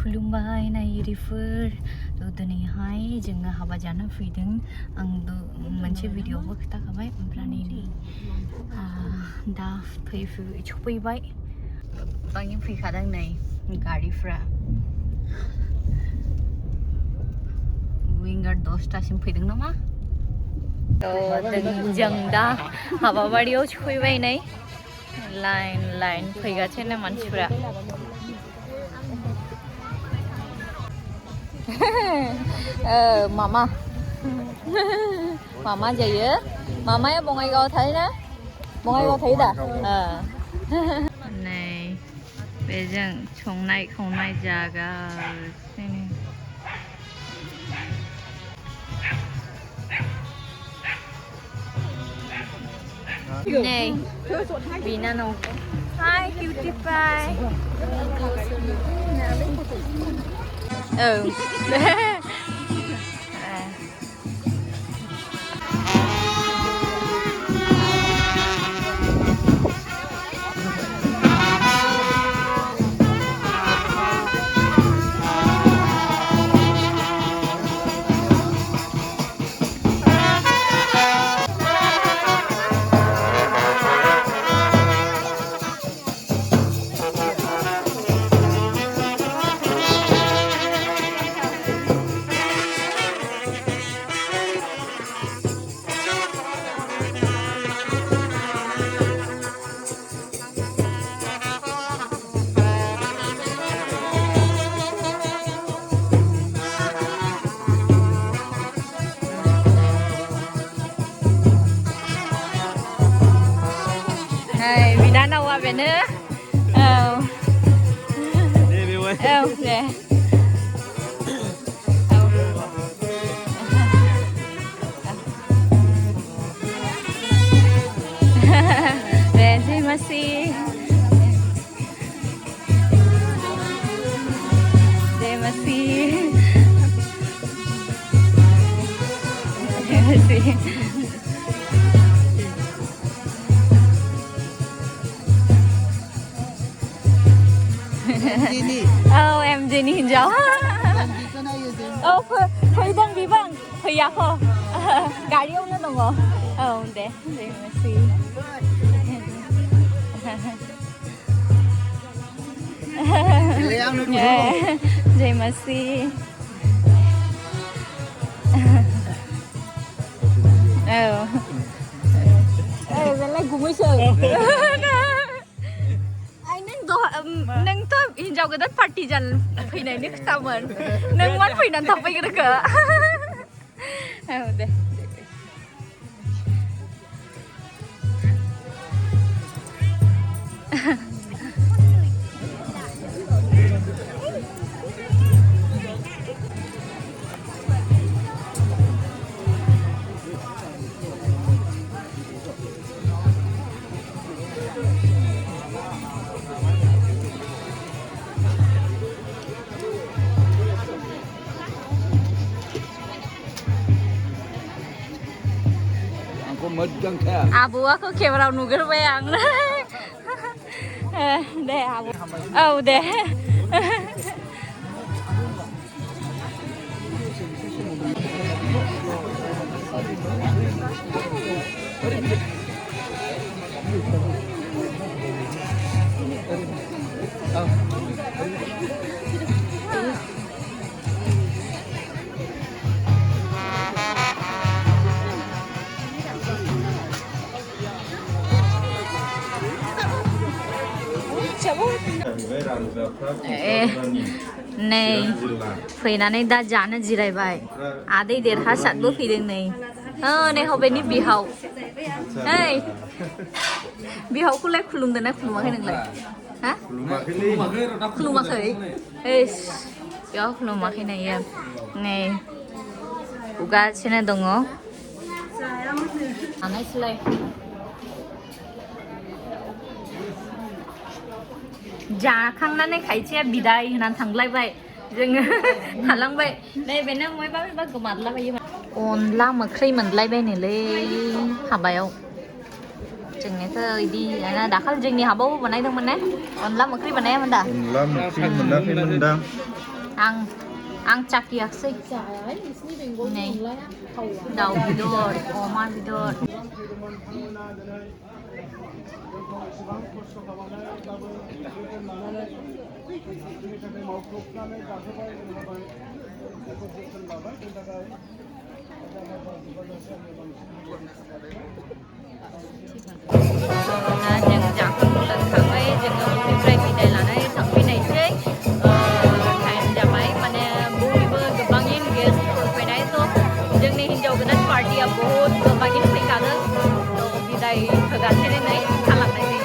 खुलुमबाय नायगिरिफोर दिनैहाय जोङो हाबा जानो फैदों आंबो मोनसे भिडिअ'बो खोन्थाखाबाय ओमफ्राय नै दा सफैबाय गोबां फैखादों नै गारिफ्रा विंगार 10टासिम फैदों नामा जों दा हाबाबारियाव सफैबाय नै लाइन फैगासिनो मानसिफ्रा मामा जायो मामाया बङाइगावआव थायोना बङाइगावआव थायो दा नै बेजों संनाय खावनाय जागासिनो नै बिनानाव हाय किउटी पाइ बिनानावा बेनो दे em Jenny हिन्जाव फैदों बिबां फैयाखै गारियावनो दङ दे जयमासि बेलाय गुमैसो नोंथ' हिन्जाव गोदान पार्टि जानो फैनायनि खोथामोन नों मानो फैनानै थाफैग्रोखो दे आबौआखौ केमेरायाव नुग्रोबाय आं दे आबौ दे नै फैनानै दा जानो जिरायबाय आदै देरहासातबो फैदों नै नै हबेनि बिहाव नै बिहावखौलाय खुलुमदोंना खुलुमाखै नोंलाय हा खुलुमाखै बेयाव खुलुमाखै नायो नै उगासिनो दङ जानायसैलाय जाखांनानै खायसेया बिदाय होनानै थांलायबाय जोङो थालांबाय नै बेनो बयबा गोमादलाबायो अनला मोख्रै मोनलायबायनोलै हाबायाव जोंनियाथ' इदि दाखालि जोंनि हाबायाव बानायदोंमोन ने अनला मोख्रै बानायामोन दा अनला मोख्रै मोनाखैमोनदां आं चाखियाखसै नै दाउ बेदर अमा बेदर जों जाखां लोंखांबाय जोङो न'निफ्राय बिदाय लानानै थांफिनायसै टाइम जाबाय माने बयबो गोबाङैनो गेस्टफोर फैनाय थ' जोंनि हिन्जाव गोदान पार्टिया बहुद गोबाङैनो फैखादों थ' बिदाय होगासिनो नै खालामनाय जायो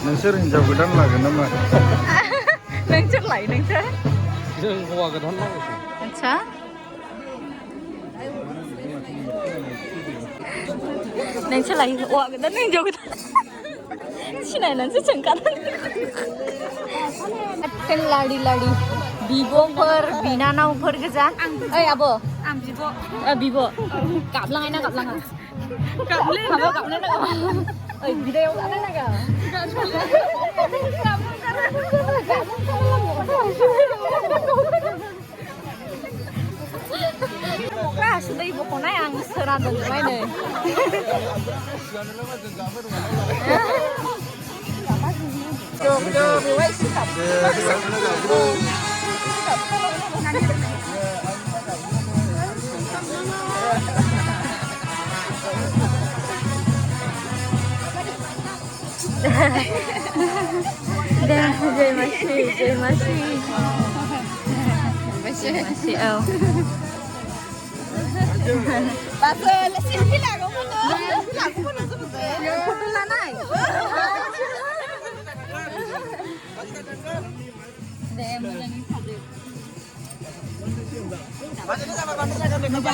नोंसोर हिन्जाव गोदान लागोन नामा नोंसोरलाय नोंसोर जों हौवा गोदान लागोन आच्छा नोंसोरलाय हौवा गोदान हिन्जाव गोदान सिनायनानैसो सोंखादों लारि लारि बिब'फोर बिनानावफोर गोजा ओइ आब' आं बिब' गाबलाङा ना गाबलाङा गाबलाय नाङा ओइ बिदायाव गाबलाय नाङा दै बख'नाय आं सोना दोनबाय नै बेवहाय सिथाब जय मासि औ Bakso, selfie lah kamu tu. Selfie lah aku pun nak sebut. Foto lah naik. Deh, macam ni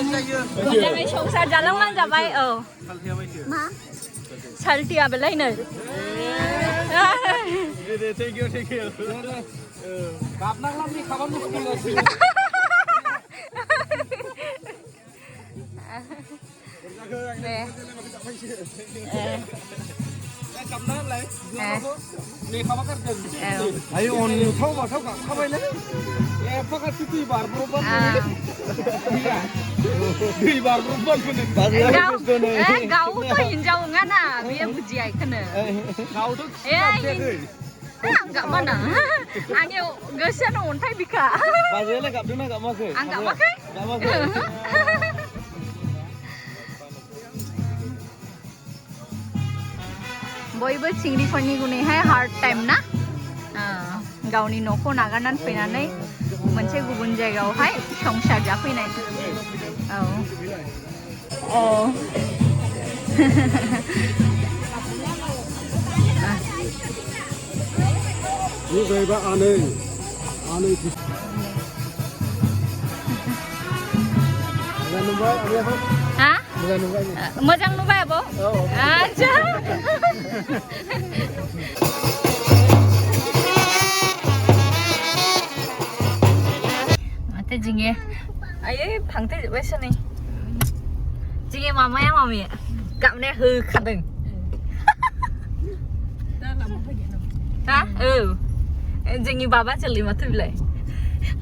saja. Macam ni show saja jalan mana jabai oh. Ma? Salty apa lain ni? Thank you. Kapnak lah ni kawan muskil lagi. Ayo on thâu vào thâu cả thâu vậy đấy em phát cái tùy bảo robot tùy bảo robot gau tuh hinjau ngana biar bujiai kena gau tuh enggak mana angin gesan ontai bika bajunya enggak dulu enggak pakai enggak pakai बयबो चिंग्रिफोरनि गुनैहाय hard time ना गावनि न'खौ नागारनानै फैनानै मोनसे गुबुन जायगायावहाय संसार जाफैनाय औ जाहैबाय आनै मोजां नुबाय आब' आच्छा माथो जोंनि आयै फांथेजोब्बायसो नै जोंनि मामाया मामि गाबनाया होखादों हा औ जोंनि बाबा जोलै माथो बिलाय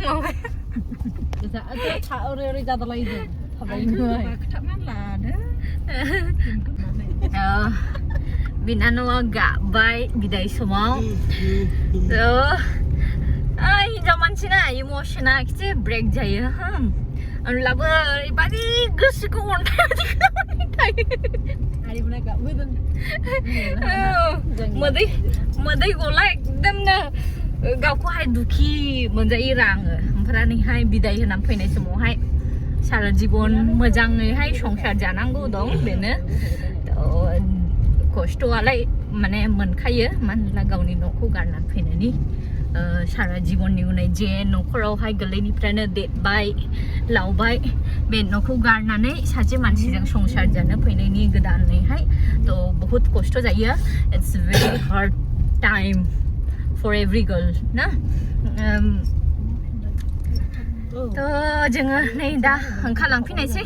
माबाया बिनानावा गाबबाय बिदाय समाव हिनजाव मानसिना इमोसना एसे ब्रेक जायो होनब्लाबो ओरैबादि गोसोखौ अन्थाइ मोदै गला एकदमनो गावखौहाय दुखि मोनजायो राङो ओमफ्रायहाय बिदाय होनानै फैनाय समावहाय सारा जीवन मोजाङैहाय संसार जानांगौ दं बेनो खस्थ'आलाय माने मोनखायो मानो होनब्ला गावनि न'खौ गारनानै फैनायनि सारा जिबननि उनाव जे न'खरावहाय गोरलैनिफ्रायनो देरबाय लावबाय बे न'खौ गारनानै सासे मानसिजों संसार जानो फैनायनि गोदानैहाय थ' बहुत खस्थ' जायो it's very hard time for every girl ना थ' जोङो नै दा ओंखारलांफिननायसै